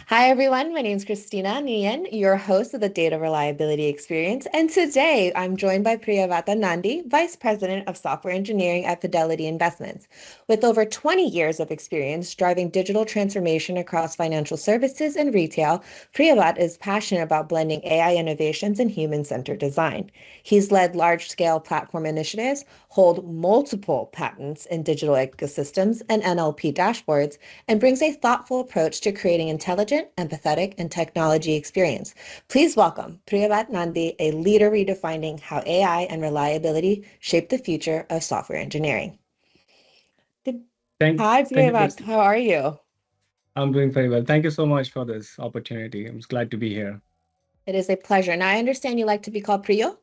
Hi, everyone. My name is Christina Nian, your host of the Data Reliability Experience. And today I'm joined by Priyabrata Nandi, Vice President of Software Engineering at Fidelity Investments. With over 20 years of experience driving digital transformation across financial services and retail, Priyabrata is passionate about blending AI innovations and human-centered design. He's led large-scale platform initiatives, hold multiple patents in digital ecosystems and NLP dashboards, and brings a thoughtful approach to creating intelligent, empathetic, and technology experience. Please welcome Priyabrata Nandi, a leader redefining how AI and reliability shape the future of software engineering. Hi, Thank you, Priyabrata. Christy. How are you? I'm doing very well. Thank you so much for this opportunity. I'm just glad to be here. It is a pleasure. Now, I understand you like to be called Priyo.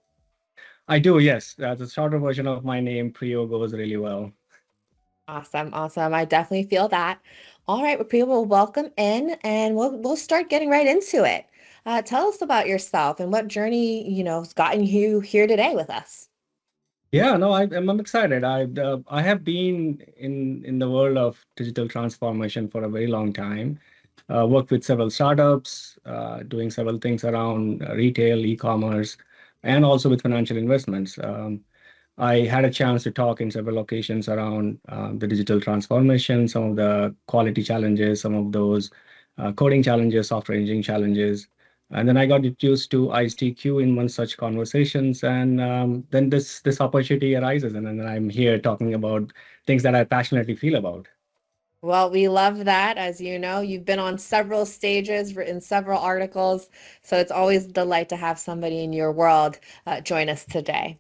I do, yes. The shorter version of my name, Priyo, goes really well. Awesome, awesome. I definitely feel that. All right, well, Priya, well, welcome in, and we'll start getting right into it. Tell us about yourself and what journey has gotten you here today with us. Yeah, no, I'm excited. I have been in the world of digital transformation for a very long time. Worked with several startups, doing several things around retail, e-commerce, and also with financial investments. I had a chance to talk in several occasions around the digital transformation, some of the quality challenges, some of those coding challenges, software engineering challenges. And then I got introduced to iceDQ in one such conversations, and then this opportunity arises, and then I'm here talking about things that I passionately feel about. Well, we love that. As you know, you've been on several stages, written several articles, so it's always a delight to have somebody in your world join us today.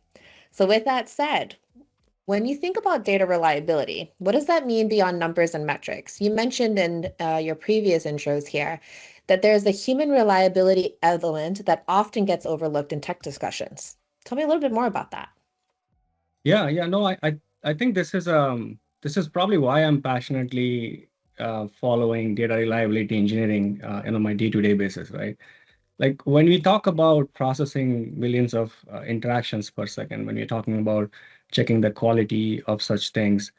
So with that said, when you think about data reliability, what does that mean beyond numbers and metrics? You mentioned in your previous intros here that there's a human reliability element that often gets overlooked in tech discussions. Tell me a little bit more about that. Yeah, no, I think this is probably why I'm passionately following data reliability engineering on my day-to-day basis, right? Like when we talk about processing millions of interactions per second, when we're talking about checking the quality of such things,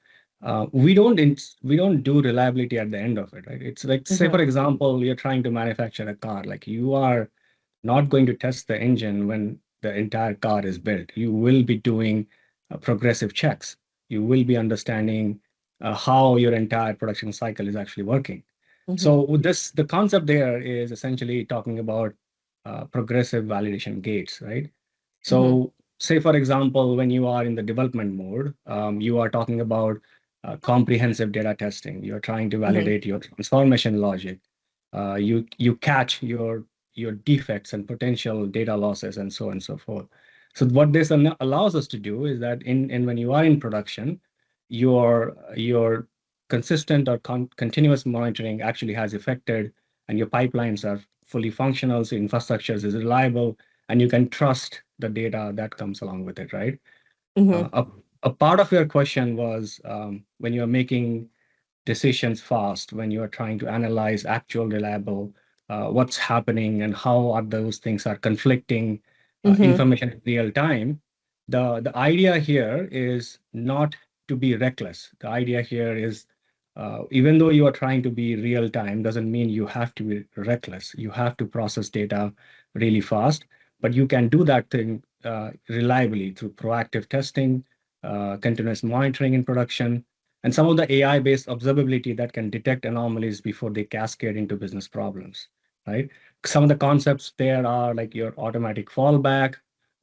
we don't do reliability at the end of it, right? It's like, say, Mm-hmm. for example, you're trying to manufacture a car. Like you are not going to test the engine when the entire car is built. You will be doing progressive checks. You will be understanding how your entire production cycle is actually working. Mm-hmm. So with this, the concept there is essentially talking about progressive validation gates, right? Mm-hmm. So say, for example, when you are in the development mode, you are talking about comprehensive data testing. You're trying to Mm-hmm. validate your transformation logic. You catch your defects and potential data losses and so on and so forth. So what this allows us to do is that in when you are in production, your consistent or continuous monitoring actually has affected, and your pipelines are fully functional, so infrastructure is reliable, and you can trust the data that comes along with it, right? Uh, Mm-hmm. a, a part of your question was when you're making decisions fast, when you're trying to analyze actual reliable, what's happening and how are those things are conflicting Mm-hmm. information in real time. The idea here is not to be reckless. The idea here is even though you are trying to be real time, doesn't mean you have to be reckless. You have to process data really fast, but you can do that thing reliably through proactive testing, continuous monitoring in production, and some of the AI-based observability that can detect anomalies before they cascade into business problems, right? Some of the concepts there are like your automatic fallback,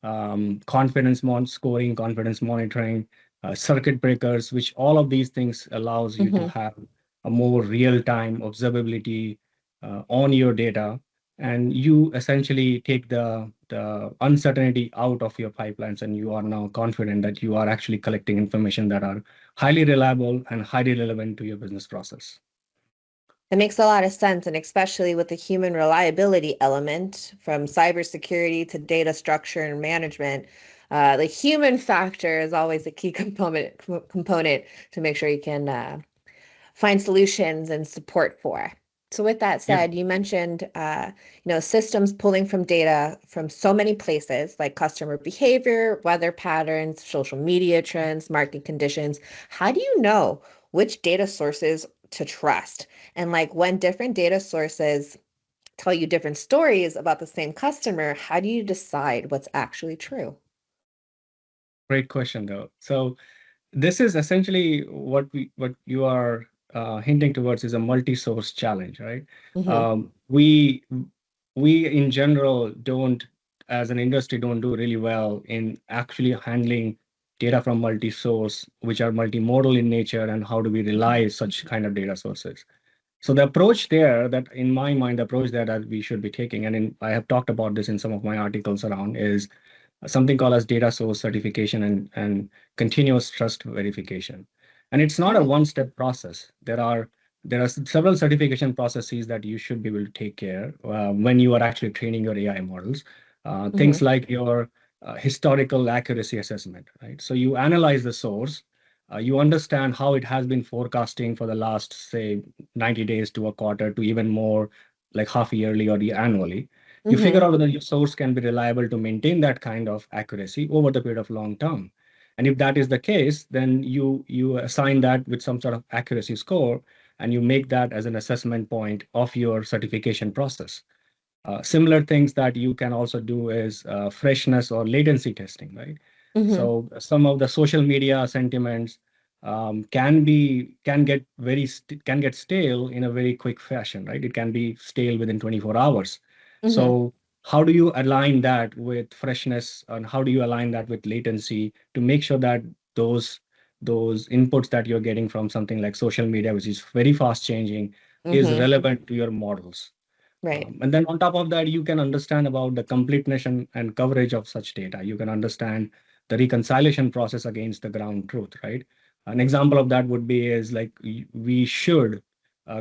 scoring, confidence monitoring, circuit breakers, which all of these things allows you to Mm-hmm. have a more real-time observability on your data, and you essentially take the uncertainty out of your pipelines, and you are now confident that you are actually collecting information that are highly reliable and highly relevant to your business process. It makes a lot of sense, and especially with the human reliability element from cybersecurity to data structure and management, the human factor is always a key component to make sure you can find solutions and support for. So with that Yeah, said, you mentioned, systems pulling from data from so many places, like customer behavior, weather patterns, social media trends, market conditions. How do you know which data sources to trust? And like when different data sources tell you different stories about the same customer, how do you decide what's actually true? great question though. So this is essentially what you are hinting towards is a multi-source challenge, right? Mm-hmm. We in general don't, as an industry, don't do really well in actually handling data from multi-source, which are multimodal in nature, and how do we rely such kind of data sources. So the approach there, that in my mind, the approach there that we should be taking, and I have talked about this in some of my articles around, is something called as data source certification and continuous trust verification. And it's not a Okay. one-step process. There are several certification processes that you should be able to take care when you are actually training your AI models. Things Mm-hmm. like your historical accuracy assessment, right? So you analyze the source, you understand how it has been forecasting for the last, say, 90 days to a quarter to even more, like half yearly or annually. You figure Mm-hmm. out whether your source can be reliable to maintain that kind of accuracy over the period of long term. And if that is the case, then you assign that with some sort of accuracy score, and you make that as an assessment point of your certification process. Similar things that you can also do is freshness or latency testing, right? Mm-hmm. So some of the social media sentiments can get stale in a very quick fashion, right? It can be stale within 24 hours. Mm-hmm. So how do you align that with freshness, and how do you align that with latency to make sure that those those inputs that you're getting from something like social media, which is very fast changing, is Mm-hmm. relevant to your models? Right. And then on top of that, you can understand about the completeness and coverage of such data. You can understand the reconciliation process against the ground truth, right? An example of that would be is like we should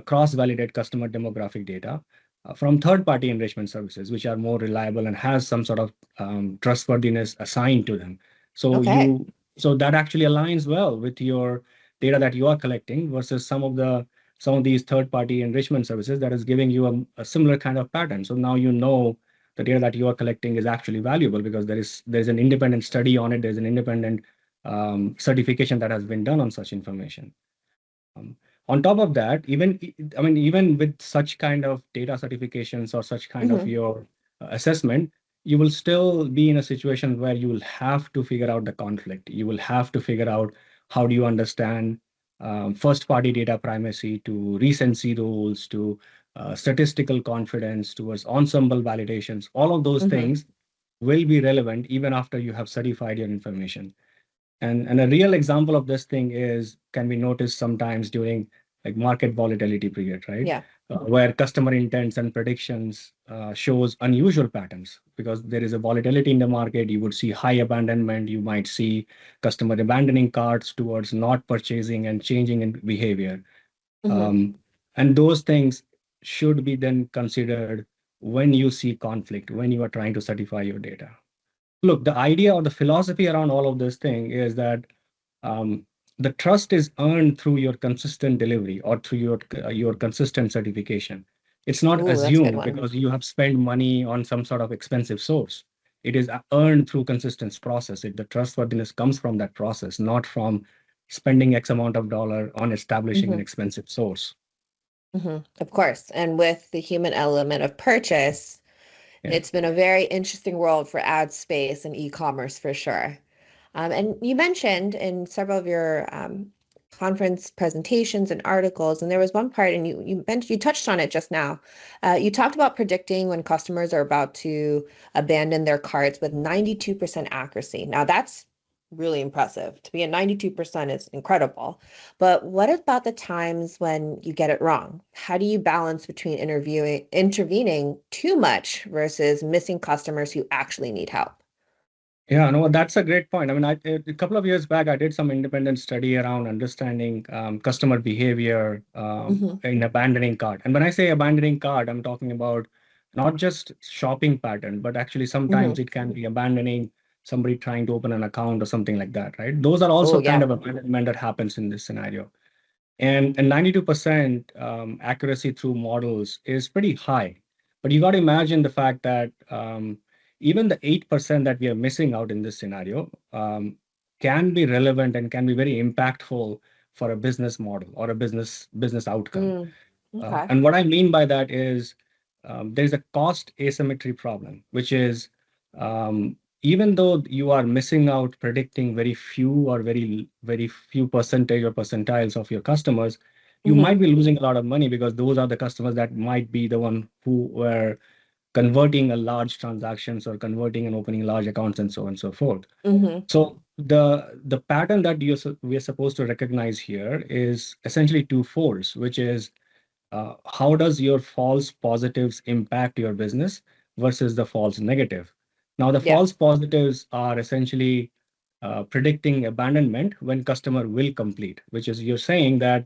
cross-validate customer demographic data from third-party enrichment services, which are more reliable and has some sort of trustworthiness assigned to them. So Okay. so that actually aligns well with your data that you are collecting versus some of these third-party enrichment services that is giving you a similar kind of pattern. So now you know the data that you are collecting is actually valuable because there's an independent study on it. There's an independent certification that has been done on such information. Um, on top of that, even with such kind of data certifications or such kind of Mm-hmm. your assessment, you will still be in a situation where you will have to figure out the conflict. You will have to figure out how do you understand first party data primacy to recency rules to statistical confidence towards ensemble validations. All of those Mm-hmm. things will be relevant even after you have certified your information. And a real example of this thing is can be noticed sometimes during like market volatility period, right? Yeah. Where customer intents and predictions shows unusual patterns because there is a volatility in the market. You would see high abandonment. You might see customer abandoning carts towards not purchasing and changing in behavior. Mm-hmm. Um, and those things should be then considered when you see conflict, when you are trying to certify your data. Look, the idea or the philosophy around all of this thing is that um, the trust is earned through your consistent delivery or through your consistent certification. It's not Ooh, that's a good assumed one. because you have spent money on some sort of expensive source. It is earned through consistent process. The trustworthiness comes from that process, not from spending X amount of dollar on establishing an Mm-hmm. expensive source. Mm-hmm. Of course. And with the human element of purchase, Yeah. it's been a very interesting world for ad space and e-commerce for sure. And you mentioned in several of your conference presentations and articles, and there was one part, and you touched on it just now. You talked about predicting when customers are about to abandon their carts with 92% accuracy. Now that's really impressive. To be at 92% is incredible. But what about the times when you get it wrong? How do you balance between intervening too much versus missing customers who actually need help? Yeah, no, that's a great point. I mean, a couple of years back, I did some independent study around understanding customer behavior Hmm. in abandoning cart. And when I say abandoning cart, I'm talking about not just shopping pattern, but actually Hmm. sometimes it can be abandoning somebody trying to open an account or something like that, right? Those are Oh, also kind yeah. of abandonment that happens in this scenario. And 92% accuracy through models is pretty high. But you got to imagine the fact that even the 8% that we are missing out in this scenario can be relevant and can be very impactful for a business model or a business outcome. Mm, okay. And what I mean by that is there's a cost asymmetry problem, which is even though you are missing out predicting very few or very few percentage or percentiles of your customers, you Mm-hmm. might be losing a lot of money because those are the customers that might be the one who were converting a large transactions or converting and opening large accounts and so on and so forth. Mm-hmm. So the pattern that we are supposed to recognize here is essentially twofold, which is how does your false positives impact your business versus the false negative? Now, the Yeah. false positives are essentially predicting abandonment when customer will complete, which is you're saying that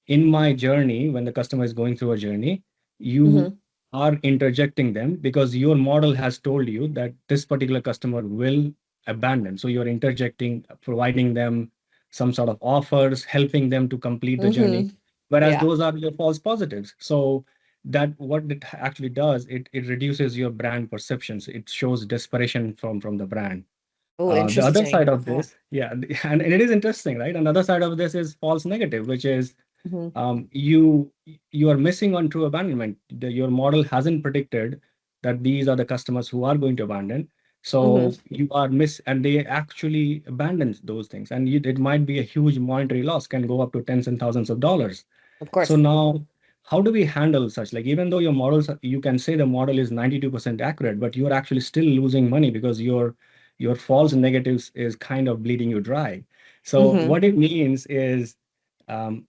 in my journey, when the customer is going through a journey, you Mm-hmm. are interjecting them because your model has told you that this particular customer will abandon. So you're interjecting, providing them some sort of offers, helping them to complete the journey, Mm-hmm. whereas Yeah. those are your false positives. So that what it actually does, it reduces your brand perceptions. It shows desperation from the brand. Oh, The other side interesting. of Yeah. this, yeah, and it is interesting, right? Another side of this is false negative, which is Mm-hmm. you are missing on true abandonment. Your model hasn't predicted that these are the customers who are going to abandon. So Mm-hmm. you are and they actually abandon those things, and it might be a huge monetary loss, can go up to tens and thousands of dollars. Of So course. now, how do we handle such? Like, even though your models, you can say the model is 92% accurate, but you are actually still losing money because your false negatives is kind of bleeding you dry. So Mm-hmm. what it means is um,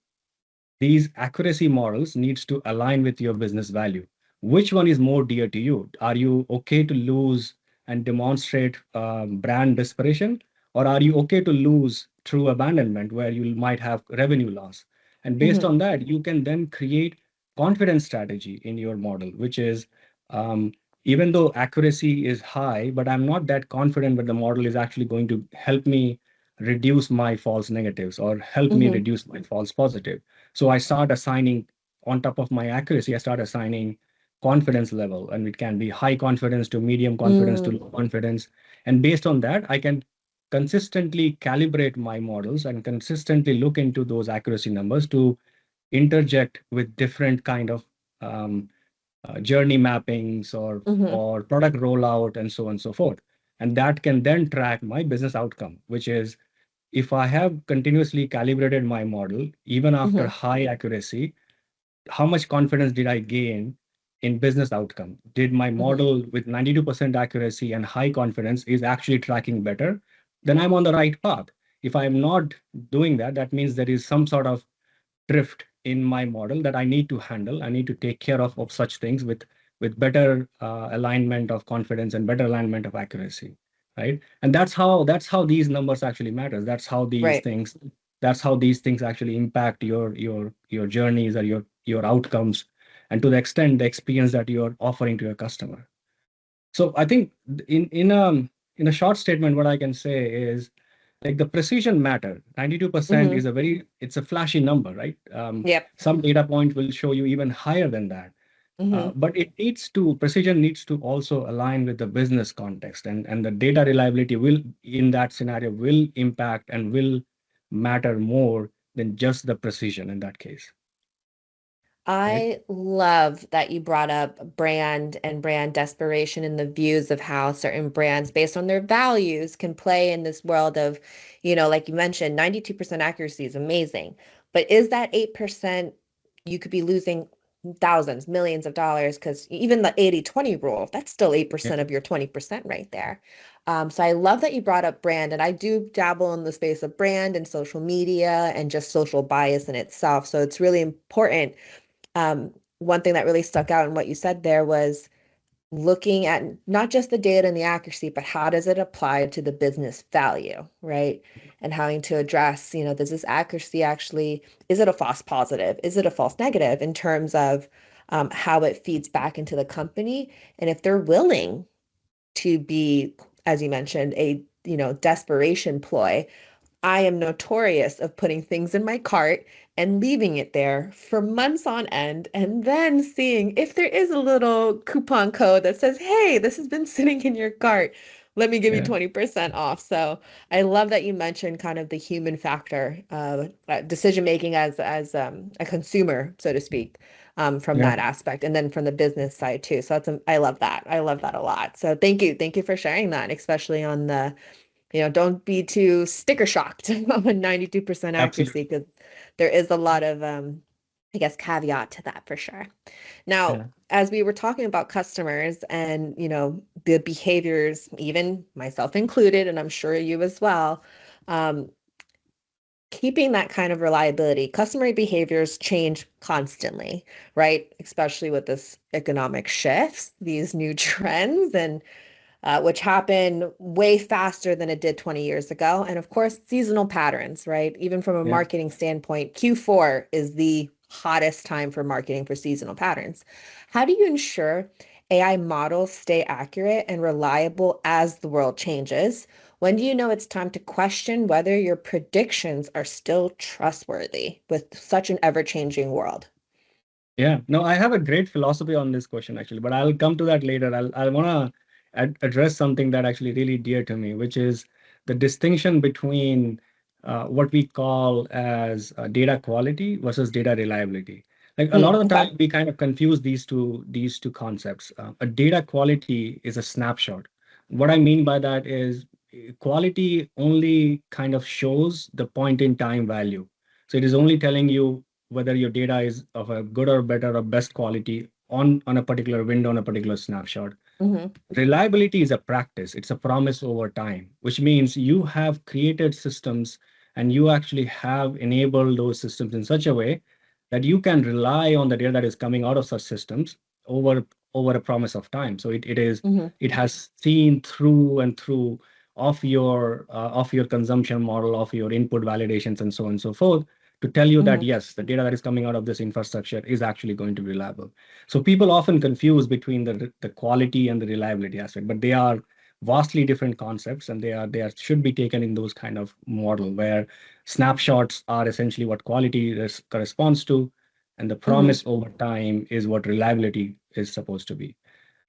these accuracy models needs to align with your business value. Which one is more dear to you? Are you okay to lose and demonstrate brand desperation, or are you okay to lose through abandonment where you might have revenue loss? And based Mm-hmm. on that, you can then create confidence strategy in your model, which is um, even though accuracy is high, but I'm not that confident that the model is actually going to help me reduce my false negatives or help me Mm-hmm. reduce my false positive. So I start assigning, on top of my accuracy, I start assigning confidence level, and it can be high confidence to medium confidence to Mm-hmm. low confidence. And based on that, I can consistently calibrate my models and consistently look into those accuracy numbers to interject with different kind of um, journey mappings Mm-hmm. or product rollout and so on and so forth. And that can then track my business outcome, which is if I have continuously calibrated my model, even after Mm-hmm. high accuracy, how much confidence did I gain in business outcome? Did my Mm-hmm. model with 92% accuracy and high confidence is actually tracking better? Then I'm on the right path. If I'm not doing that, that means there is some sort of drift in my model that I need to handle. I need to take care of such things with better alignment of confidence and better alignment of accuracy, right? And that's how these numbers actually matters. Right. That's how these things actually impact your journeys or your outcomes, and to the extent the experience that you're offering to your customer. So I think in a short statement, what I can say is like the precision matter. 92% Mm-hmm. is it's a flashy number, right? Yep. Some data point will show you even higher than that. Mm-hmm. But precision needs to also align with the business context, and the data reliability will, in that scenario, will impact and will matter more than just the precision in that case, right? I love that you brought up brand and brand desperation and the views of how certain brands, based on their values, can play in this world of, like you mentioned, 92% accuracy is amazing. But is that 8%, you could be losing thousands, millions of dollars, because even the 80/20 rule, that's still Yeah. 8% of your 20% right there. So I love that you brought up brand, and I do dabble in the space of brand and social media and just social bias in itself. So it's really important. One thing that really stuck out in what you said there was looking at not just the data and the accuracy, but how does it apply to the business value, right? And having to address, does this accuracy actually, is it a false positive? Is it a false negative in terms of how it feeds back into the company? And if they're willing to be, as you mentioned, a, desperation ploy, I am notorious of putting things in my cart and leaving it there for months on end, and then seeing if there is a little coupon code that says, "Hey, this has been sitting in your cart. Let me give you Yeah, 20% off." So I love that you mentioned kind of the human factor, decision making as a consumer, so to speak, from yeah, that aspect, and then from the business side too. So I love that. I love that a lot. So thank you for sharing that, especially on the don't be too sticker shocked on 92% accuracy, absolutely. because there is a lot of, I guess, caveat to that for sure. Now, Yeah, as we were talking about customers and, the behaviors, even myself included, and I'm sure you as well, um, keeping that kind of reliability, customer behaviors change constantly, right? Especially with this economic shifts, these new trends, and which happened way faster than it did 20 years ago. And of course, seasonal patterns, right? Even from a yeah. marketing standpoint, Q4 is the hottest time for marketing for seasonal patterns. How do you ensure AI models stay accurate and reliable as the world changes? When do you know it's time to question whether your predictions are still trustworthy with such an ever-changing world? Yeah, no, I have a great philosophy on this question actually, but I'll come to that later. I want to address something that actually really dear to me, which is the distinction between what we call as data quality versus data reliability. Like a lot of the Okay. time, we kind of confuse these two concepts. A data quality is a snapshot. What I mean by that is quality only kind of shows the point in time value. So it is only telling you whether your data is of a good or better or best quality on a particular window, on a particular snapshot. Mm-hmm. Reliability is a practice, it's a promise over time, which means you have created systems and you actually have enabled those systems in such a way that you can rely on the data that is coming out of such systems over over a promise of time. So Mm-hmm. it has seen through and through of your consumption model, of your input validations, and so on and so forth, to tell you that Mm-hmm. yes, the data that is coming out of this infrastructure is actually going to be reliable. So people often confuse between the quality and the reliability aspect, but they are vastly different concepts, and they are should be taken in those kind of model where snapshots are essentially what quality corresponds to, and the Mm-hmm. promise over time is what reliability is supposed to be.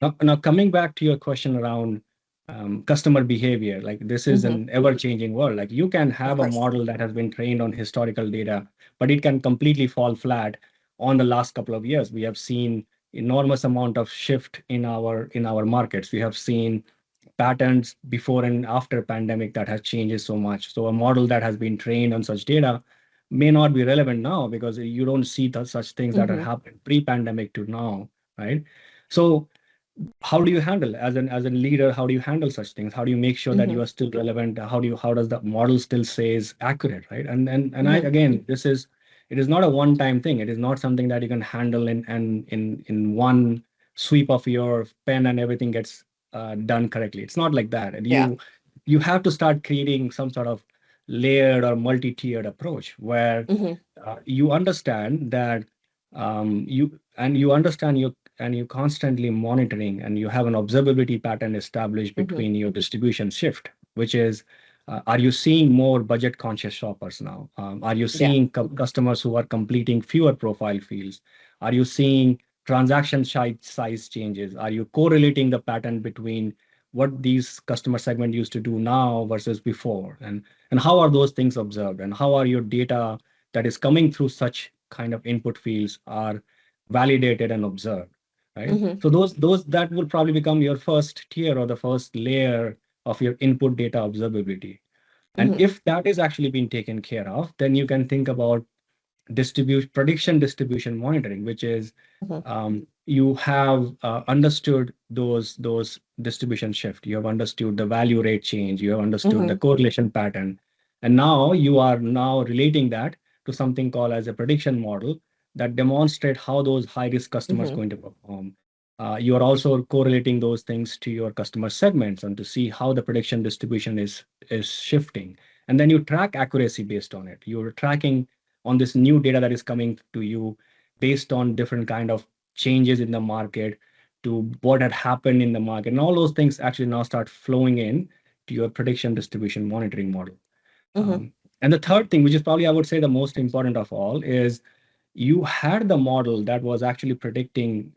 Now coming back to your question around customer behavior, like this is Mm-hmm. an ever-changing world. Like you can Of have a course. model that has been trained on historical data, but it can completely fall flat on the last couple of years. We have seen enormous amount of shift in our markets. We have seen patterns before and after pandemic that has changed so much. So a model that has been trained on such data may not be relevant now because you don't see such things that had Mm-hmm. happened pre-pandemic to now, right? So how do you handle as a leader, how do you handle such things? How do you make sure that Mm-hmm. you are still relevant? How does the model still says accurate, right? And I Mm-hmm. again, it is not a one time thing. It is not something that you can handle in one sweep of your pen and everything gets done correctly. It's not like that. And Yeah. you have to start creating some sort of layered or multi-tiered approach where Mm-hmm. you understand that you understand your and you constantly monitoring and you have an observability pattern established Mm-hmm. between your distribution shift, which is are you seeing more budget conscious shoppers now? Are you Yeah. seeing customers who are completing fewer profile fields? Are you seeing transaction size changes? Are you correlating the pattern between what these customer segment used to do now versus before? And how are those things observed? And how are your data that is coming through such kind of input fields are validated and observed, right? Mm-hmm. So those that will probably become your first tier or the first layer of your input data observability. And Mm-hmm. if that is actually being taken care of, then you can think about distribution monitoring, which is Mm-hmm. you have understood those distribution shift. You have understood the value rate change. You have understood the Mm-hmm. correlation pattern, and now you are now relating that to something called as a prediction model that demonstrate how those high risk customers Mm-hmm. going to perform. You are also correlating those things to your customer segments and to see how the prediction distribution is shifting, and then you track accuracy based on it. You're tracking on this new data that is coming to you based on different kind of changes in the market to what had happened in the market, and all those things actually now start flowing in to your prediction distribution monitoring model. Mm-hmm. And the third thing, which is probably I would say the most important of all, is you had the model that was actually predicting,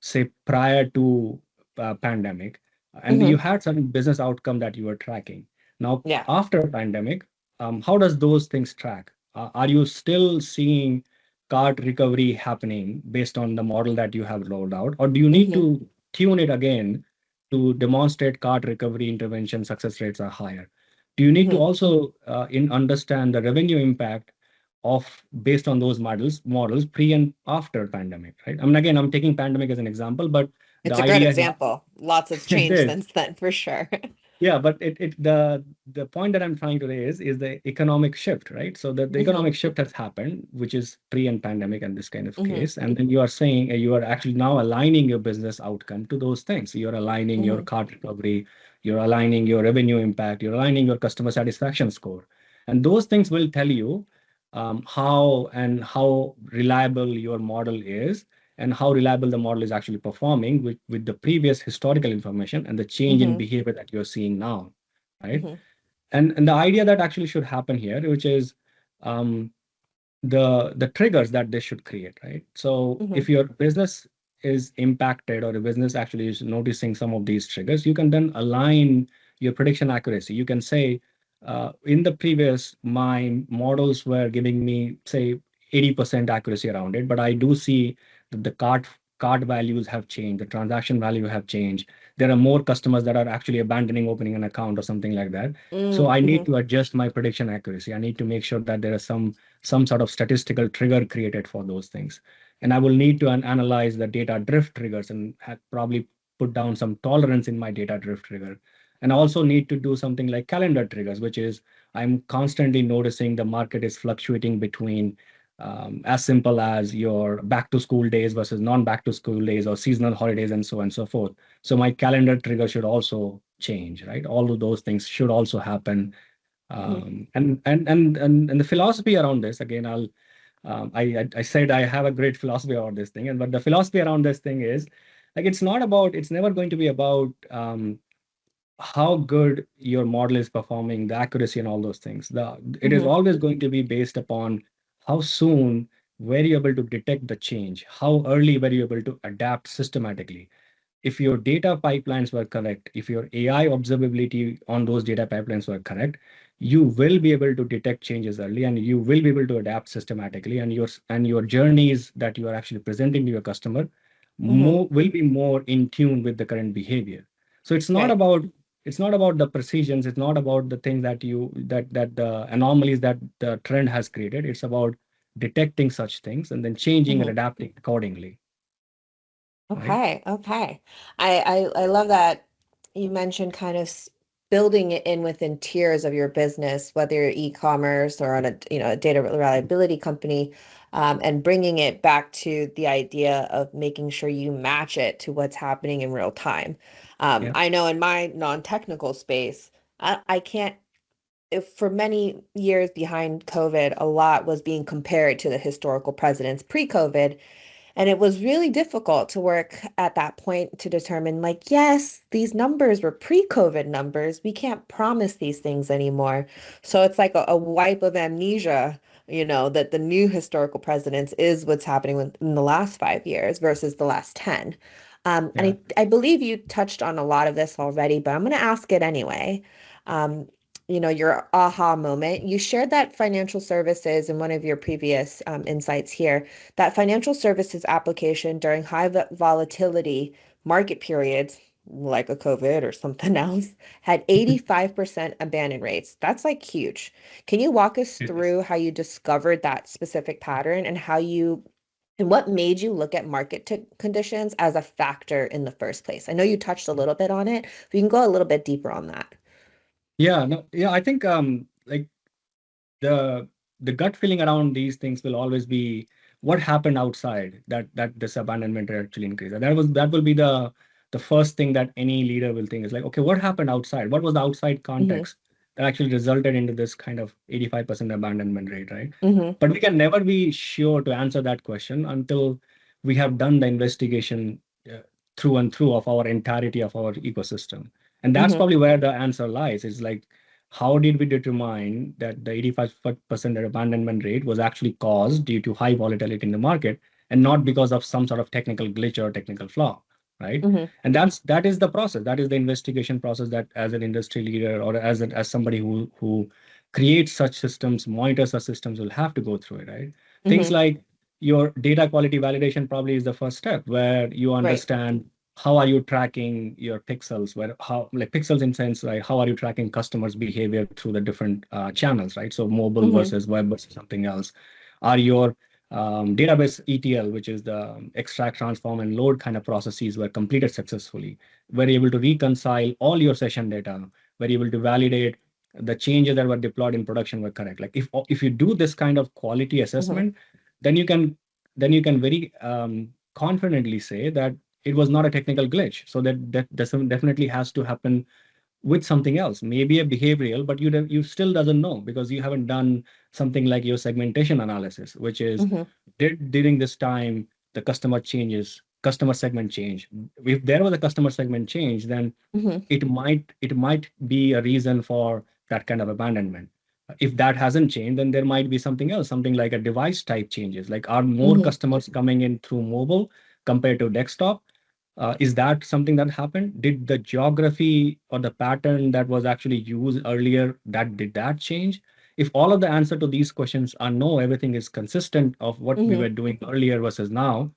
say, prior to pandemic, and you Hmm. had certain business outcome that you were tracking. Now, Yeah. after pandemic, how does those things track? Are you still seeing card recovery happening based on the model that you have rolled out, or do you need Hmm. to tune it again to demonstrate card recovery intervention success rates are higher? Do you need to Hmm. also understand the revenue impact of based on those models pre and after pandemic, right? I mean, again, I'm taking pandemic as an example, but the It's a great idea here example. Lots has it changed is. since then, for sure. Yeah, but the point that I'm trying to raise is the economic shift, right? So the Hmm. economic shift has happened, which is pre and pandemic in this kind of Hmm. case. And then you are saying you are actually now aligning your business outcome to those things. You're aligning your Hmm. card recovery, you're aligning your revenue impact, you're aligning your customer satisfaction score. And those things will tell you how reliable your model is and how reliable the model is actually performing with the previous historical information and the change in Hmm. behavior that you're seeing now, right? Hmm. And the idea that actually should happen here, which is um, the triggers that this should create, right? So Hmm. if your business is impacted or the business actually is noticing some of these triggers, you can then align your prediction accuracy. You can say, in the previous, my models were giving me, say, 80% accuracy around it, but I do see that the card values have changed, the transaction value have changed. There are more customers that are actually abandoning opening an account or something like that. So I need Hmm. to adjust my prediction accuracy. I need to make sure that there are some sort of statistical trigger created for those things. And I will need to analyze the data drift triggers and probably put down some tolerance in my data drift trigger. And I also need to do something like calendar triggers, which is I'm constantly noticing the market is fluctuating between as simple as your back to school days versus non back to school days or seasonal holidays and so on and so forth. So my calendar trigger should also change, right? All of those things should also happen, Hmm. and the philosophy around this, again, I said I have a great philosophy about this thing, and but the philosophy around this thing is like it's never going to be about how good your model is performing, the accuracy and all those things. It is Hmm. always going to be based upon how soon were you able to detect the change, how early were you able to adapt systematically. If your data pipelines were correct, if your AI observability on those data pipelines were correct, you will be able to detect changes early and you will be able to adapt systematically. And your journeys that you are actually presenting to your customer Hmm. will be more in tune with the current behavior. So Right. it's not about the precisions, it's not about the things that the anomalies that the trend has created. It's about detecting such things and then changing and Hmm. adapting accordingly, right? Okay, okay. I love that you mentioned kind of building it in within tiers of your business, whether you're e-commerce or on a a data reliability company, and bringing it back to the idea of making sure you match it to what's happening in real time. Yeah. I know in my non-technical space, I can't. If for many years behind COVID, a lot was being compared to the historical presidents pre-COVID, and it was really difficult to work at that point to determine, like, yes, these numbers were pre-COVID numbers. We can't promise these things anymore. So it's like a wipe of amnesia, that the new historical presidents is what's happening in the last 5 years versus the last 10. And Yeah. I believe you touched on a lot of this already, but I'm going to ask it anyway. Um, your aha moment. You shared that financial services in one of your previous insights here, that financial services application during high volatility market periods, like a COVID or something else, had 85% abandon rates. That's like huge. Can you walk us Yes. through how you discovered that specific pattern and and what made you look at market conditions as a factor in the first place? I know you touched a little bit on it, but you can go a little bit deeper on that. Yeah, no, yeah, I think like the the gut feeling around these things will always be what happened outside that this abandonment rate actually increased. That will be the first thing that any leader will think is like, okay, what happened outside? What was the outside Hmm. context that actually resulted into this kind of 85% abandonment rate, right? Hmm. But we can never be sure to answer that question until we have done the investigation through and through of our entirety of our ecosystem. And that's Hmm. probably where the answer lies. It's like how did we determine that the 85% abandonment rate was actually caused due to high volatility in the market and not because of some sort of technical glitch or technical flaw, right? Mm-hmm. And that is the process. That is the investigation process that as an industry leader or as somebody who creates such systems, monitors such systems will have to go through it, right? Things Mm-hmm. like your data quality validation probably is the first step where you Right. understand how are you tracking your pixels, where how like pixels in sense, right? How are you tracking customers behavior through the different channels, right? So mobile Mm-hmm. versus web versus something else. Are your database ETL, which is the extract, transform, and load kind of processes, were completed successfully? Were you able to reconcile all your session data? Were you able to validate the changes that were deployed in production were correct? Like if you do this kind of quality Mm-hmm. assessment, then you can very confidently say that it was not a technical glitch. So that definitely has to happen with something else, maybe a behavioral, but you still doesn't know because you haven't done something like your segmentation analysis, which is Mm-hmm. did during this time the customer segment change. If there was a customer segment change, then Mm-hmm. it might be a reason for that kind of abandonment. If that hasn't changed, then there might be something else, something like a device type changes. Like are more Mm-hmm. customers coming in through mobile compared to desktop? Is that something that happened? Did the geography or the pattern that was actually used earlier, did that change? If all of the answer to these questions are no, everything is consistent of what we Mm-hmm. were doing earlier versus now,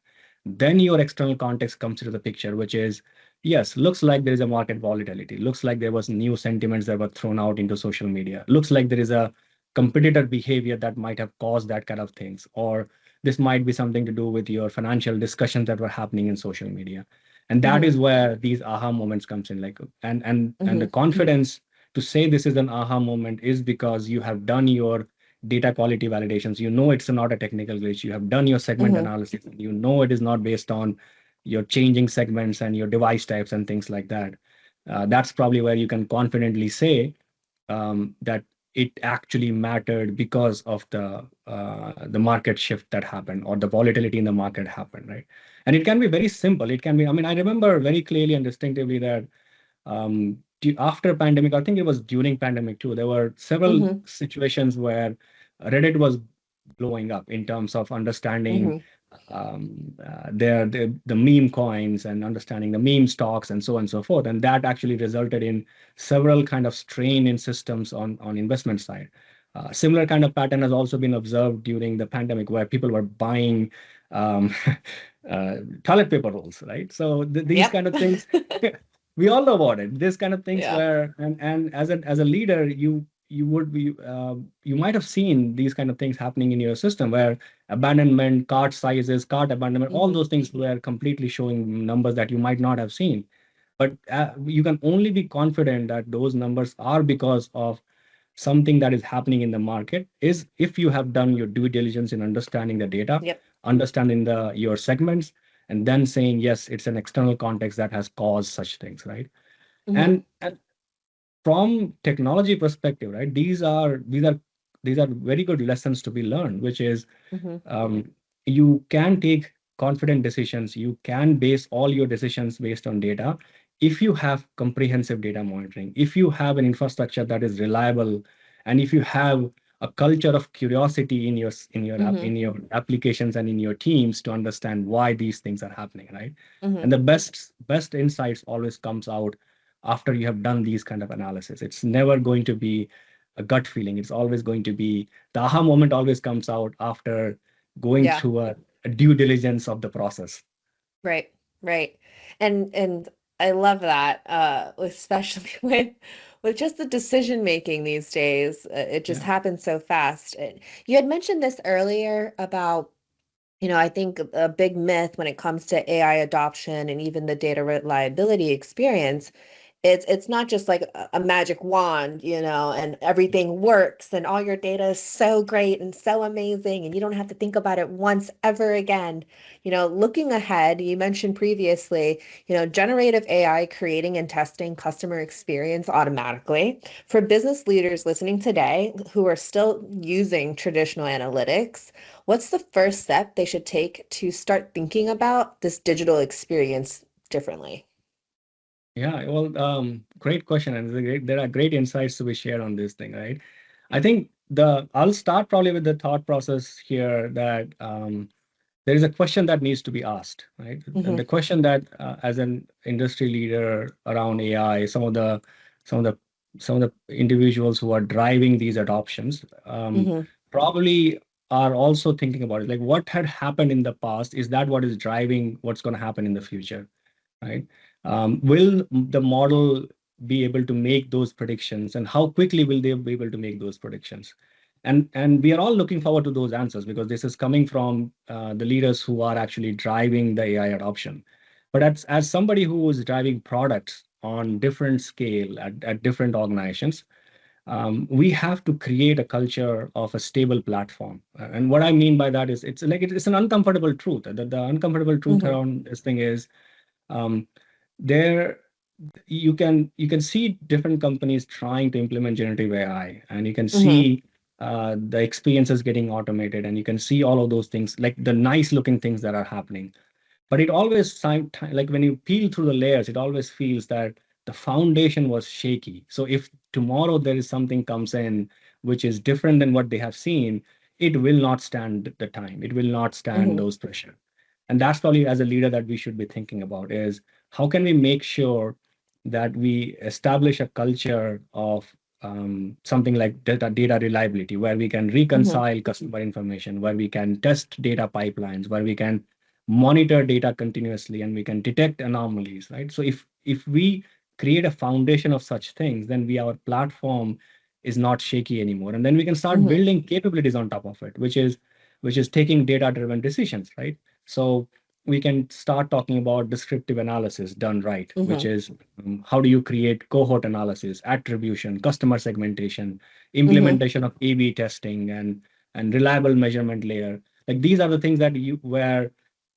then your external context comes into the picture, which is, yes, looks like there is a market volatility. Looks like there was new sentiments that were thrown out into social media. Looks like there is a competitor behavior that might have caused that kind of things. Or this might be something to do with your financial discussions that were happening in social media. And that Mm-hmm. is where these aha moments comes in. Like and the Mm-hmm. confidence to say this is an aha moment is because you have done your data quality validations. You know it's not a technical glitch. You have done your segment Mm-hmm. analysis. You know it is not based on your changing segments and your device types and things like that. That's probably where you can confidently say that it actually mattered because of the market shift that happened or the volatility in the market happened, right? And it can be very simple. It can be. I mean, I remember very clearly and distinctively that after pandemic, I think it was during pandemic too, there were several Mm-hmm. situations where Reddit was blowing up in terms of understanding Mm-hmm. the meme coins and understanding the meme stocks and so on and so forth. And that actually resulted in several kind of strain in systems on investment side. Similar kind of pattern has also been observed during the pandemic where people were buying um, toilet paper rolls, right? So these Yep. kind of things, we all know about it. This kind of things Yeah. where and as a leader, you would be you might have seen these kind of things happening in your system where abandonment, cart sizes, cart abandonment, all Mm-hmm. those things were completely showing numbers that you might not have seen. But you can only be confident that those numbers are because of something that is happening in the market is if you have done your due diligence in understanding the data, Yep. understanding your segments, and then saying, yes, it's an external context that has caused such things, right? Mm-hmm. And from technology perspective, right, these are very good lessons to be learned, which is Mm-hmm. um, you can take confident decisions. You can base all your decisions based on data. If you have comprehensive data monitoring, if you have an infrastructure that is reliable, and if you have a culture of curiosity Mm-hmm. in your applications and in your teams to understand why these things are happening, right? Mm-hmm. And the best insights always comes out after you have done these kind of analysis. It's never going to be a gut feeling. It's always going to be the aha moment always comes out after going Yeah. through a due diligence of the process. Right. Right. And I love that, especially with just the decision making these days. It just Yeah. happens so fast. You had mentioned this earlier about, I think a big myth when it comes to AI adoption and even the data reliability experience, it's not just like a magic wand, and everything works and all your data is so great and so amazing and you don't have to think about it once ever again. Looking ahead, you mentioned previously, generative AI creating and testing customer experience automatically. For business leaders listening today who are still using traditional analytics, what's the first step they should take to start thinking about this digital experience differently? Yeah, well, great question, and there are great insights to be shared on this thing, right? I think I'll start probably with the thought process here that there is a question that needs to be asked, right? And Mm-hmm. the question that, as an industry leader around AI, some of the some of the individuals who are driving these adoptions, Mm-hmm. probably are also thinking about it. Like, what had happened in the past? Is that what is driving what's going to happen in the future, right? Will the model be able to make those predictions, and how quickly will they be able to make those predictions? And we are all looking forward to those answers because this is coming from the leaders who are actually driving the AI adoption. But as somebody who is driving products on different scale at different organizations, we have to create a culture of a stable platform. And what I mean by that is it's an uncomfortable truth. The uncomfortable truth Mm-hmm. around this thing is um, there you can see different companies trying to implement generative AI, and you can Mm-hmm. see the experiences getting automated, and you can see all of those things, like the nice looking things that are happening. But it always like when you peel through the layers, it always feels that the foundation was shaky. So if tomorrow there is something comes in which is different than what they have seen, it will not stand the time. It will not stand Mm-hmm. those pressure. And that's probably as a leader that we should be thinking about is how can we make sure that we establish a culture of something like data reliability, where we can Mm-hmm. reconcile customer information, where we can test data pipelines, where we can monitor data continuously, and we can detect anomalies, right? So if we create a foundation of such things, then our platform is not shaky anymore, and then we can start Mm-hmm. building capabilities on top of it, which is taking data driven decisions, right? So we can start talking about descriptive analysis done right, which Mm-hmm. is how do you create cohort analysis, attribution, customer segmentation, Mm-hmm. implementation of A/B testing, and reliable measurement layer. Like these are the things that you where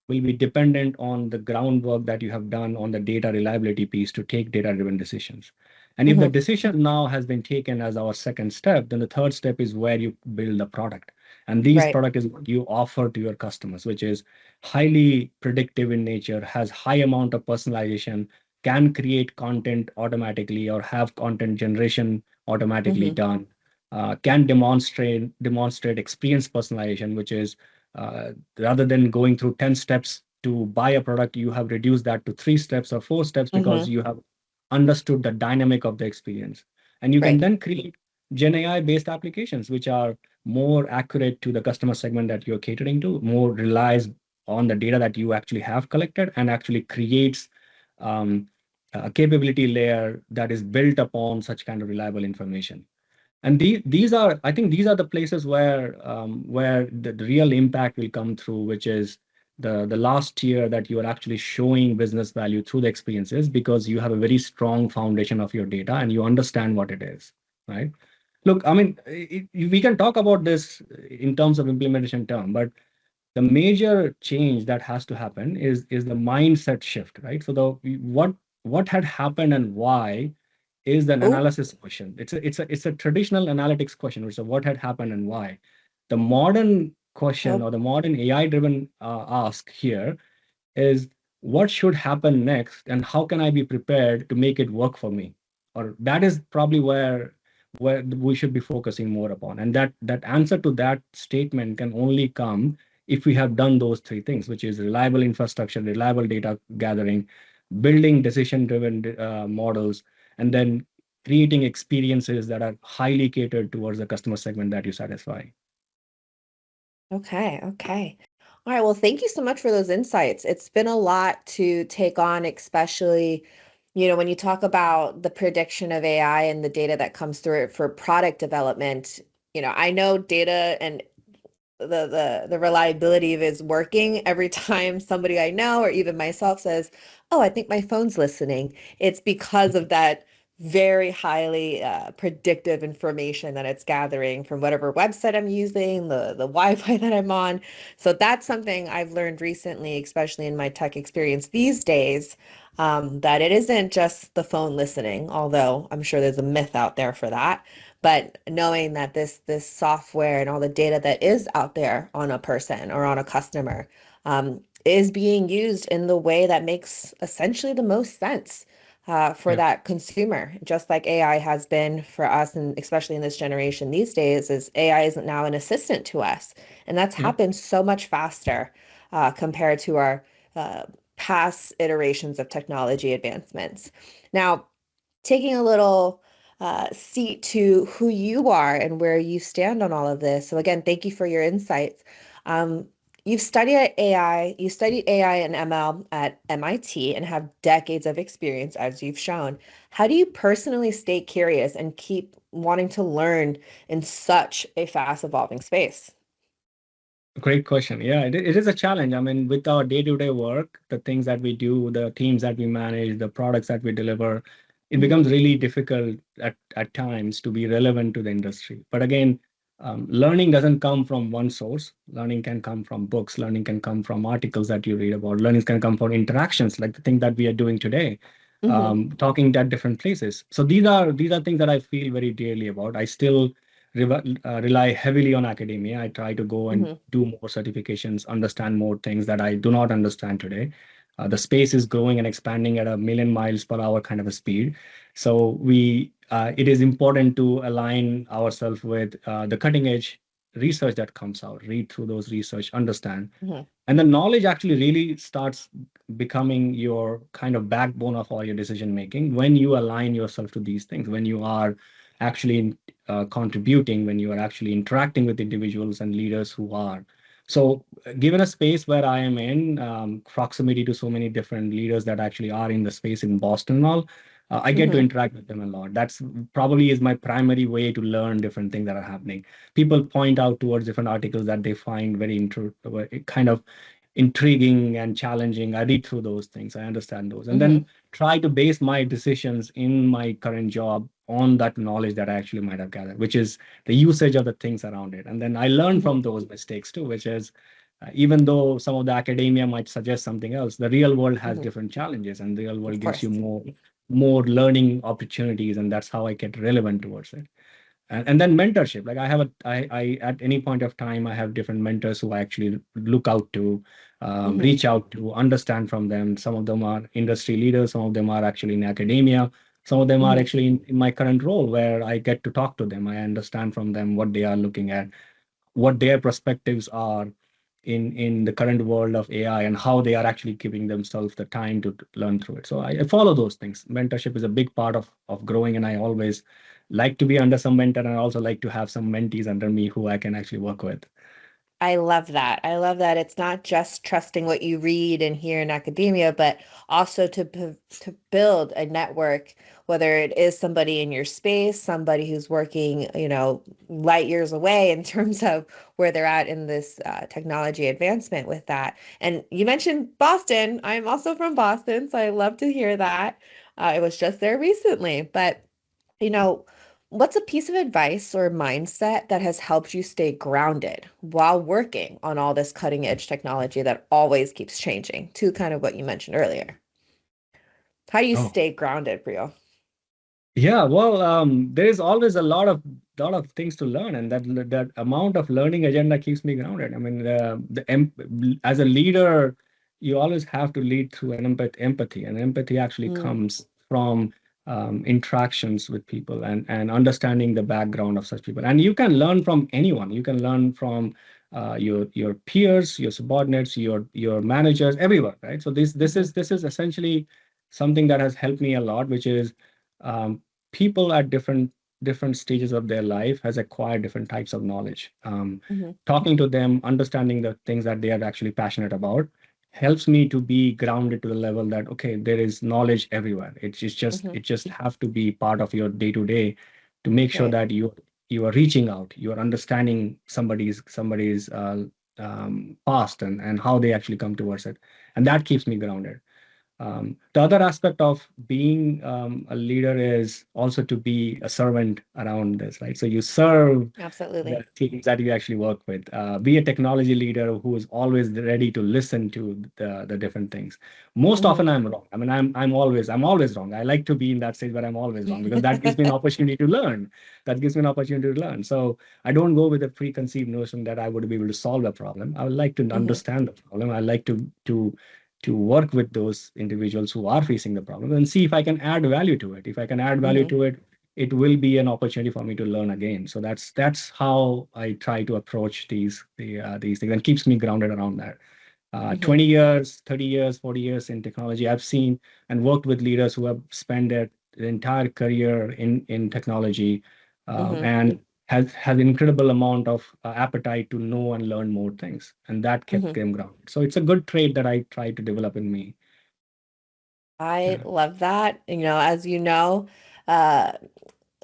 will be dependent on the groundwork that you have done on the data reliability piece to take data-driven decisions. And if the Mm-hmm. decision now has been taken as our second step, then the third step is where you build the product. And these Right. product is what you offer to your customers, which is highly predictive in nature, has high amount of personalization, can create content automatically or have content generation automatically Mm-hmm. done, can demonstrate experience personalization, which is rather than going through 10 steps to buy a product, you have reduced that to 3 steps or 4 steps because Mm-hmm. you have understood the dynamic of the experience. And you can Right. then create Gen AI based applications, which are more accurate to the customer segment that you're catering to, more relies on the data that you actually have collected, and actually creates um, a capability layer that is built upon such kind of reliable information. And these are, I think these are the places where the real impact will come through, which is the last tier, that you are actually showing business value through the experiences because you have a very strong foundation of your data and you understand what it is, right? Look, I mean, we can talk about this in terms of implementation term, but the major change that has to happen is the mindset shift, right? So what had happened and why is an Oh. analysis question. It's a traditional analytics question, which is what had happened and why. The modern question, Oh. or the modern AI driven ask here, is what should happen next and how can I be prepared to make it work for me? Or that is probably where we should be focusing more upon. And that answer to that statement can only come if we have done those three things, which is reliable infrastructure, reliable data gathering, building decision driven models, and then creating experiences that are highly catered towards the customer segment that you satisfy. Okay. Okay. All right. Well, thank you so much for those insights. It's been a lot to take on, especially, when you talk about the prediction of AI and the data that comes through it for product development. I know data and the reliability of it is working every time somebody I know or even myself says, "Oh, I think my phone's listening." It's because of that very highly predictive information that it's gathering from whatever website I'm using, the Wi-Fi that I'm on. So that's something I've learned recently, especially in my tech experience these days, that it isn't just the phone listening, although I'm sure there's a myth out there for that. But knowing that this software and all the data that is out there on a person or on a customer is being used in the way that makes essentially the most sense. for that consumer, just like AI has been for us, and especially in this generation these days, is AI is now an assistant to us, and that's Yeah. happened so much faster compared to our uh, past iterations of technology advancements. Now, taking a little seat to who you are and where you stand on all of this. So again, thank you for your insights. Um, you studied AI and ML at MIT and have decades of experience, as you've shown. How do you personally stay curious and keep wanting to learn in such a fast evolving space? Great question. Yeah, it is a challenge. I mean, with our day-to-day work, the things that we do, the teams that we manage, the products that we deliver, it Hmm. becomes really difficult at times to be relevant to the industry. But again, learning doesn't come from one source. Learning can come from books. Learning can come from articles that you read about. Learning can come from interactions, like the thing that we are doing today, Hmm. talking at different places. So these are things that I feel very dearly about. I still rely heavily on academia. I try to go and Hmm. do more certifications, understand more things that I do not understand today. The space is growing and expanding at a million miles per hour kind of a speed. So it is important to align ourselves with the cutting edge research that comes out, read through those research, understand. Hmm. And the knowledge actually really starts becoming your kind of backbone of all your decision making when you align yourself to these things, when you are actually contributing, when you are actually interacting with individuals and leaders who are. So, given a space where I am in, proximity to so many different leaders that actually are in the space in Boston and all, I get to Hmm. interact with them a lot. That's probably is my primary way to learn different things that are happening. People point out towards different articles that they find very kind of intriguing and challenging. I read through those things, I understand those, and Hmm. then try to base my decisions in my current job on that knowledge that I actually might have gathered, which is the usage of the things around it. And then I learn Hmm. from those mistakes too, which is even though some of the academia might suggest something else, the real world has Hmm. different challenges, and the real Of world gives you course. more learning opportunities, and that's how I get relevant towards it. And then mentorship, like I at any point of time I have different mentors who I actually look out to, Hmm. reach out to, understand from them. Some of them are industry leaders, some of them are actually in academia, some of them are Hmm. actually in my current role where I get to talk to them. I understand from them what they are looking at, what their perspectives are in the current world of AI, and how they are actually giving themselves the time to learn through it. So I follow those things. Mentorship is a big part of growing, and I always like to be under some mentor, and I also like to have some mentees under me who I can actually work with. I love that. I love that it's not just trusting what you read and hear in academia, but also to build a network, whether it is somebody in your space, somebody who's working, light years away in terms of where they're at in this technology advancement with that. And you mentioned Boston. I'm also from Boston, so I love to hear that. I was just there recently, but you know, what's a piece of advice or mindset that has helped you stay grounded while working on all this cutting edge technology that always keeps changing, to kind of what you mentioned earlier? How do you Oh, stay grounded, Priyo? yeah, well, there is always a lot of things to learn, and that amount of learning agenda keeps me grounded. I mean, as a leader, you always have to lead through an empathy, and empathy actually Mm, comes from interactions with people and understanding the background of such people. And you can learn from anyone. You can learn from your peers, your subordinates, your managers, everyone, right? So mhm, this is essentially something that has helped me a lot, which is um, people at different stages of their life has acquired different types of knowledge. mhm, Talking to them, understanding the things that they are actually passionate about, helps me to be grounded to the level that okay, there is knowledge everywhere. mhm. It just have to be part of your day to day to make sure Right. that you are reaching out, you are understanding somebody's past and how they actually come towards it, and that keeps me grounded. The other aspect of being a leader is also to be a servant around this, right? So you serve the Absolutely. teams that you actually work with. Be a technology leader who is always ready to listen to the different things. Most Hmm. often I'm wrong. I mean, I'm always wrong. I like to be in that stage where I'm always wrong because that gives me an opportunity to learn. That gives me an opportunity to learn. So I don't go with a preconceived notion that I would be able to solve a problem. I would like to Hmm. understand the problem. I like to to work with those individuals who are facing the problem and see if I can add value to it. If I can add value Hmm. to it, it will be an opportunity for me to learn again. So that's how I try to approach these things, and keeps me grounded around that. Hmm. 20 years, 30 years, 40 years in technology, I've seen and worked with leaders who have spent their entire career in technology, Hmm. and has incredible amount of appetite to know and learn more things, and that kept Hmm. them grounded. So it's a good trait that I try to develop in me. I Yeah. love that. As you know, uh,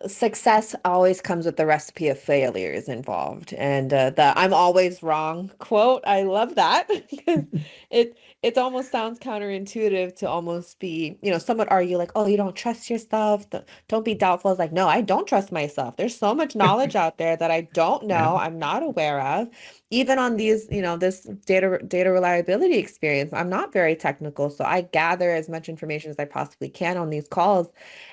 success always comes with the recipe of failures involved, and the "I'm always wrong" quote. I love that because it almost sounds counterintuitive to almost be, some would argue like, oh, you don't trust yourself, don't be doubtful. It's like, no, I don't trust myself. There's so much knowledge out there that I don't Yeah. know, I'm not aware of. Even on these, this data reliability experience, I'm not very technical, so I gather as much information as I possibly can on these calls,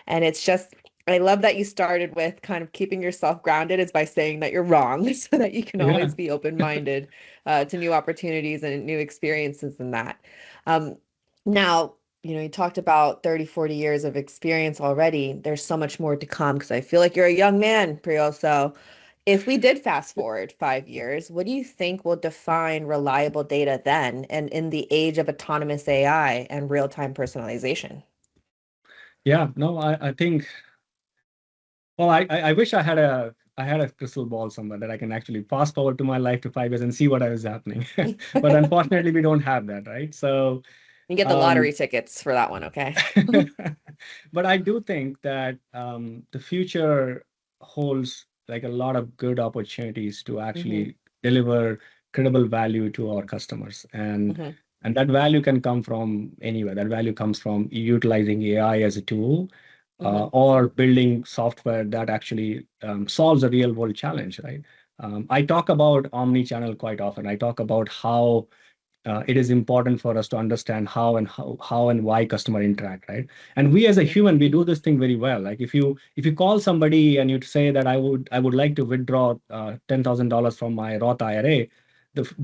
and it's just I love that you started with kind of keeping yourself grounded is by saying that you're wrong so that you can Yeah. always be open-minded to new opportunities and new experiences in that. Um, now, you talked about 30, 40 years of experience already. There's so much more to come because I feel like you're a young man, Priyo. So if we did fast forward 5 years, what do you think will define reliable data then and in the age of autonomous AI and real-time personalization? Yeah. No, I think, well, I wish I had a crystal ball somewhere that I can actually fast forward to my life to 5 years and see what is happening. But unfortunately, we don't have that, right? So, You get the um, lottery tickets for that one, okay? but I do think that the future holds like a lot of good opportunities to Hmm. actually deliver credible value to our customers, Hmm. and that value can come from anywhere. That value comes from utilizing AI as a tool, Hmm. or building software that actually solves a real world challenge, right? I talk about omni-channel quite often. I talk about how it is important for us to understand how and why customer interact, right? And we as a Hmm. human, we do this thing very well. Like if you call somebody and you say that I would like to withdraw $10,000 from my Roth IRA,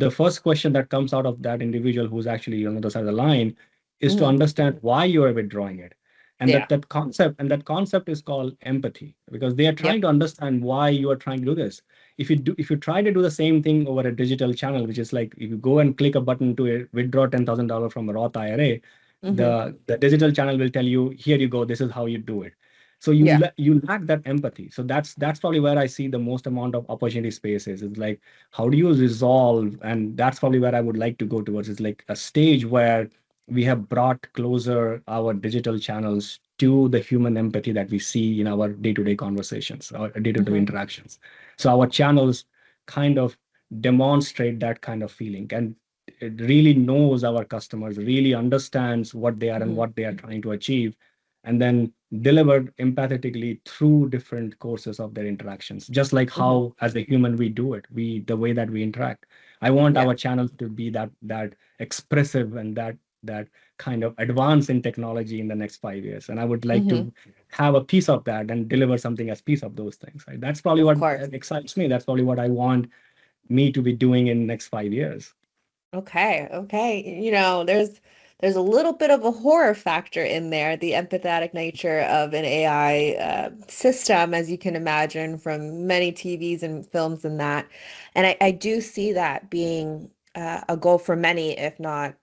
the first question that comes out of that individual who's actually on the other side of the line is to Hmm. understand why you are withdrawing it. And Yeah. that concept is called empathy, because they are trying Yep. to understand why you are trying to do this. If you try to do the same thing over a digital channel, which is like if you go and click a button to withdraw $10,000 from a Roth IRA, Hmm. the digital channel will tell you, here you go, this is how you do it. So Yeah. you lack that empathy. So that's probably where I see the most amount of opportunity spaces. It's like, how do you resolve? And that's probably where I would like to go towards, is like a stage where we have brought closer our digital channels to the human empathy that we see in our day-to-day conversations or day-to-day Hmm. interactions. So our channels kind of demonstrate that kind of feeling, and it really knows our customers, really understands what they are and Hmm. what they are trying to achieve, and then delivered empathetically through different courses of their interactions, just like Hmm. how as a human we do it, the way that we interact. I want Yeah. our channels to be that expressive and that kind of advance in technology in the next 5 years, and I would like Hmm. to have a piece of that and deliver something as piece of those things, right? That's probably Of what course. excites me. That's probably what I want me to be doing in the next 5 years. Okay, okay. There's a little bit of a horror factor in there, the empathetic nature of an AI system, as you can imagine from many TVs and films and that. And I do see that being a goal for many, if not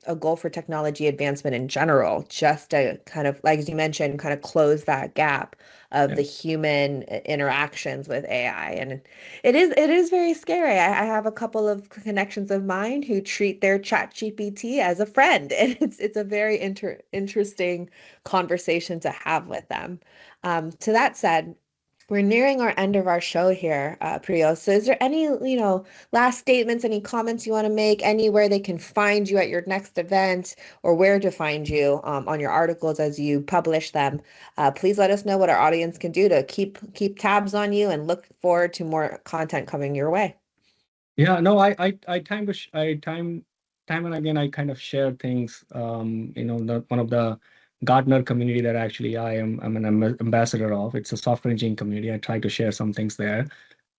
a goal for technology advancement in general, just to kind of, like as you mentioned, kind of close that gap of Yeah. the human interactions with AI. And it is very scary. I have a couple of connections of mine who treat their chat GPT as a friend, and it's a very interesting conversation to have with them. To that said, we're nearing our end of our show here, Priyo. So is there any, last statements, any comments you want to make, anywhere they can find you at your next event or where to find you on your articles as you publish them? Please let us know what our audience can do to keep tabs on you and look forward to more content coming your way. Yeah, no, I time to sh I time and again I kind of share things. One of the Gartner community that actually I'm an ambassador of. It's a software engineering community. I try to share some things there.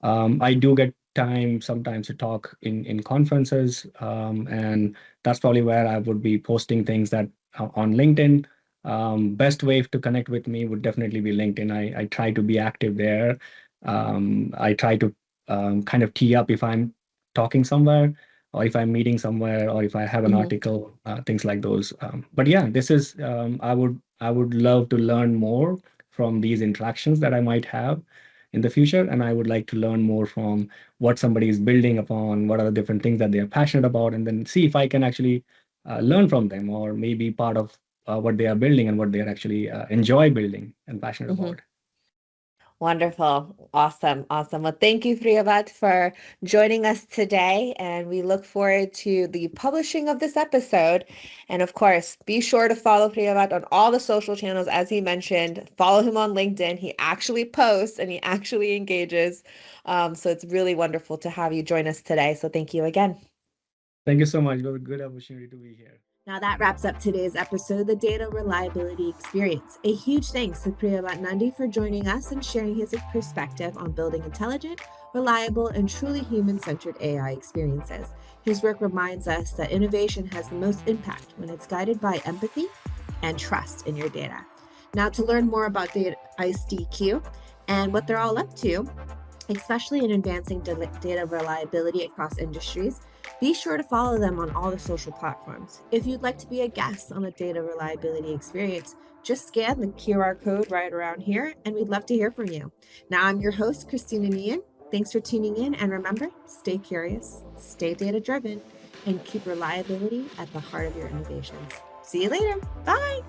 I do get time sometimes to talk in conferences, and that's probably where I would be posting things that on LinkedIn. Best way to connect with me would definitely be LinkedIn. I try to be active there. I try to kind of tee up if I'm talking somewhere, or if I'm meeting somewhere, or if I have an Mhm. article, things like those. But yeah, this is I would love to learn more from these interactions that I might have in the future, and I would like to learn more from what somebody is building upon, what are the different things that they are passionate about, and then see if I can actually learn from them, or maybe part of what they are building and what they are actually enjoy building and passionate Mhm. about. Wonderful. Awesome. Awesome. Well, thank you, Priyavat, for joining us today. And we look forward to the publishing of this episode. And of course, be sure to follow Priyavat on all the social channels. As he mentioned, follow him on LinkedIn. He actually posts and he actually engages. So it's really wonderful to have you join us today. So thank you again. Thank you so much. It was a good opportunity to be here. Now that wraps up today's episode of the Data Reliability Experience. A huge thanks to Priyabrata Nandi for joining us and sharing his perspective on building intelligent, reliable, and truly human-centered AI experiences. His work reminds us that innovation has the most impact when it's guided by empathy and trust in your data. Now, to learn more about the iceDQ and what they're all up to, especially in advancing data reliability across industries, be sure to follow them on all the social platforms. If you'd like to be a guest on a data reliability experience, just scan the QR code right around here, and we'd love to hear from you. Now, I'm your host, Christina Nian. Thanks for tuning in, and remember, stay curious, stay data driven, and keep reliability at the heart of your innovations. See you later. Bye.